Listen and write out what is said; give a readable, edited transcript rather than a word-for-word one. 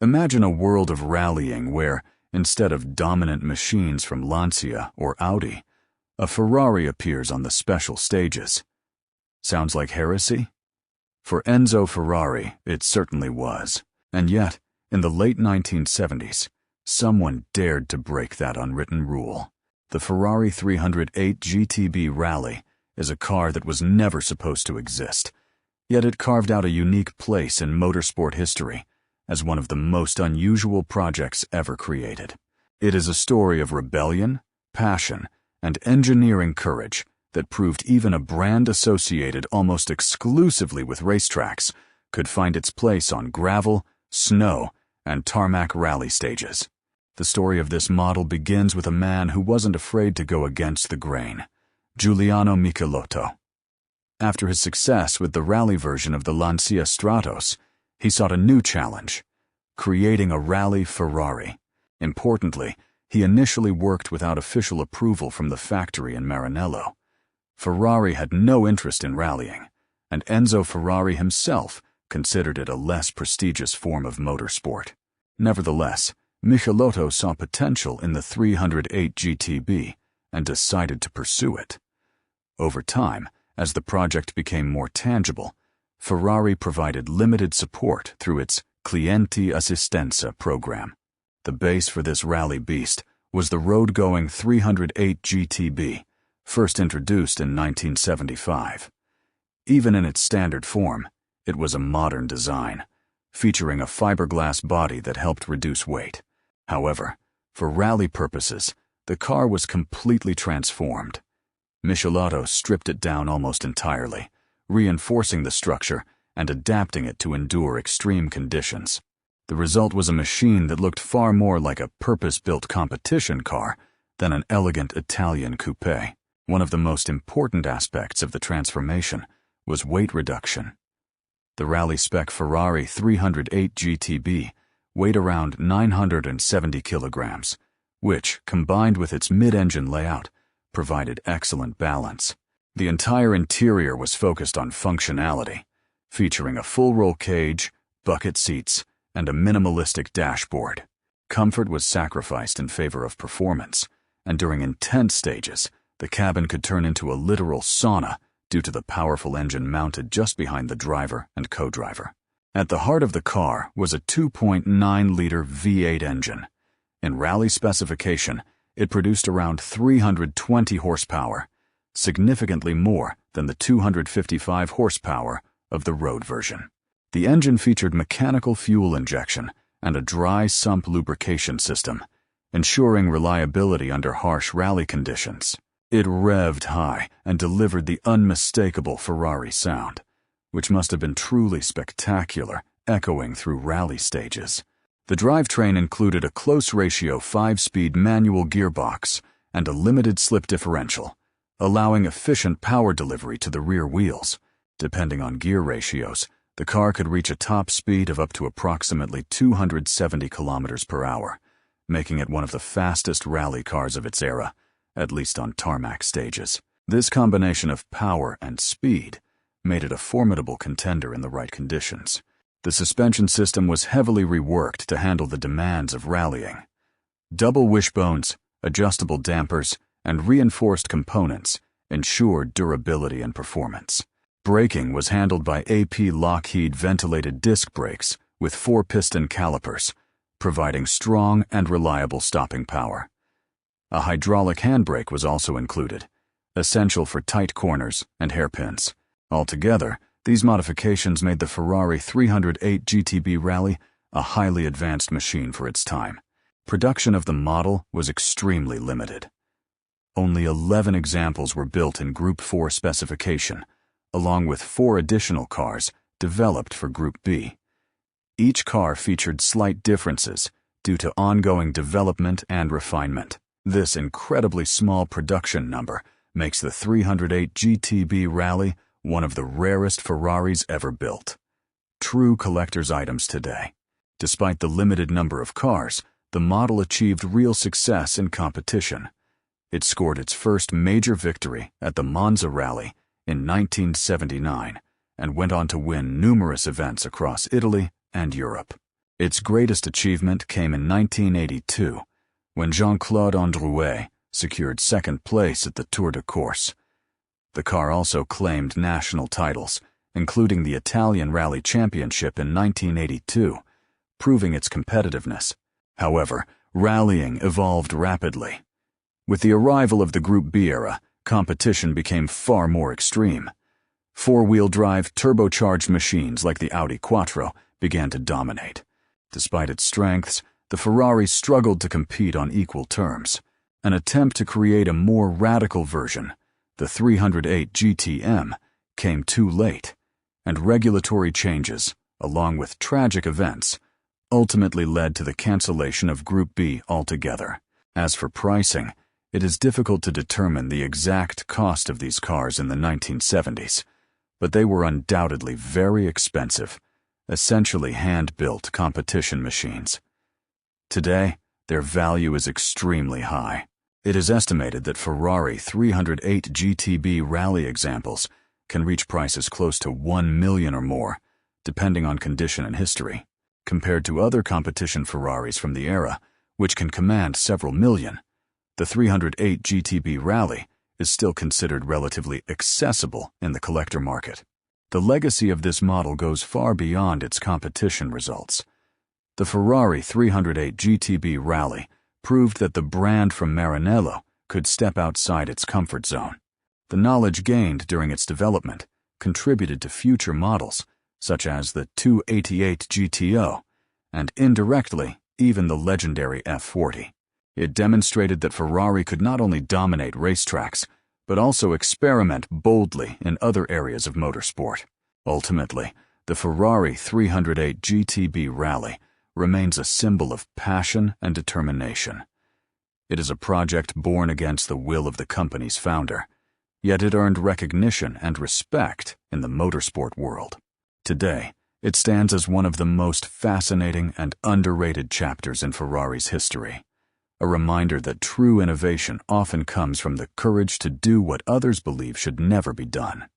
Imagine a world of rallying where, instead of dominant machines from Lancia or Audi, a Ferrari appears on the special stages. Sounds like heresy? For Enzo Ferrari, it certainly was. And yet, in the late 1970s, someone dared to break that unwritten rule. The Ferrari 308 GTB Rally is a car that was never supposed to exist, yet it carved out a unique place in motorsport history as one of the most unusual projects ever created. It is a story of rebellion, passion, and engineering courage that proved even a brand associated almost exclusively with racetracks could find its place on gravel, snow, and tarmac rally stages. The story of this model begins with a man who wasn't afraid to go against the grain, Giuliano Michelotto. After his success with the rally version of the Lancia Stratos, he sought a new challenge, creating a rally Ferrari. Importantly, he initially worked without official approval from the factory in Maranello. Ferrari had no interest in rallying, and Enzo Ferrari himself considered it a less prestigious form of motorsport. Nevertheless, Michelotto saw potential in the 308 GTB and decided to pursue it. Over time, as the project became more tangible, Ferrari provided limited support through its Clienti Assistenza program. The base for this rally beast was the road-going 308 GTB, first introduced in 1975. Even in its standard form, it was a modern design, featuring a fiberglass body that helped reduce weight. However, for rally purposes, the car was completely transformed. Michelotto stripped it down almost entirely, reinforcing the structure and adapting it to endure extreme conditions. The result was a machine that looked far more like a purpose-built competition car than an elegant Italian coupe. One of the most important aspects of the transformation was weight reduction. The rally-spec Ferrari 308 GTB weighed around 970 kilograms, which, combined with its mid-engine layout, provided excellent balance. The entire interior was focused on functionality, featuring a full roll cage, bucket seats, and a minimalistic dashboard. Comfort was sacrificed in favor of performance, and during intense stages, the cabin could turn into a literal sauna due to the powerful engine mounted just behind the driver and co-driver. At the heart of the car was a 2.9-liter V8 engine. In rally specification, it produced around 320 horsepower, significantly more than the 255 horsepower of the road version. The engine featured mechanical fuel injection and a dry sump lubrication system, ensuring reliability under harsh rally conditions. It revved high and delivered the unmistakable Ferrari sound, which must have been truly spectacular, echoing through rally stages. The drivetrain included a close-ratio 5-speed manual gearbox and a limited slip differential, allowing efficient power delivery to the rear wheels. Depending on gear ratios, the car could reach a top speed of up to approximately 270 kilometers per hour, making it one of the fastest rally cars of its era, at least on tarmac stages. This combination of power and speed made it a formidable contender in the right conditions. The suspension system was heavily reworked to handle the demands of rallying. Double wishbones, adjustable dampers, and reinforced components ensured durability and performance. Braking was handled by AP Lockheed ventilated disc brakes with 4-piston calipers, providing strong and reliable stopping power. A hydraulic handbrake was also included, essential for tight corners and hairpins. Altogether, these modifications made the Ferrari 308 GTB Rally a highly advanced machine for its time. Production of the model was extremely limited. Only 11 examples were built in Group 4 specification, along with 4 additional cars developed for Group B. Each car featured slight differences due to ongoing development and refinement. This incredibly small production number makes the 308 GTB Rally one of the rarest Ferraris ever built. True collector's items today. Despite the limited number of cars, the model achieved real success in competition. It scored its first major victory at the Monza Rally in 1979 and went on to win numerous events across Italy and Europe. Its greatest achievement came in 1982, when Jean-Claude Androuet secured second place at the Tour de Corse. The car also claimed national titles, including the Italian Rally Championship in 1982, proving its competitiveness. However, rallying evolved rapidly. With the arrival of the Group B era, competition became far more extreme. Four-wheel drive, turbocharged machines like the Audi Quattro began to dominate. Despite its strengths, the Ferrari struggled to compete on equal terms. An attempt to create a more radical version, the 308 GTM, came too late, and regulatory changes, along with tragic events, ultimately led to the cancellation of Group B altogether. As for pricing, it is difficult to determine the exact cost of these cars in the 1970s, but they were undoubtedly very expensive, essentially hand-built competition machines. Today, their value is extremely high. It is estimated that Ferrari 308 GTB Rally examples can reach prices close to $1 million or more, depending on condition and history, compared to other competition Ferraris from the era, which can command several million. The 308 GTB Rally is still considered relatively accessible in the collector market. The legacy of this model goes far beyond its competition results. The Ferrari 308 GTB Rally proved that the brand from Maranello could step outside its comfort zone. The knowledge gained during its development contributed to future models, such as the 288 GTO, and indirectly, even the legendary F40. It demonstrated that Ferrari could not only dominate racetracks, but also experiment boldly in other areas of motorsport. Ultimately, the Ferrari 308 GTB Rally remains a symbol of passion and determination. It is a project born against the will of the company's founder, yet it earned recognition and respect in the motorsport world. Today, it stands as one of the most fascinating and underrated chapters in Ferrari's history, a reminder that true innovation often comes from the courage to do what others believe should never be done.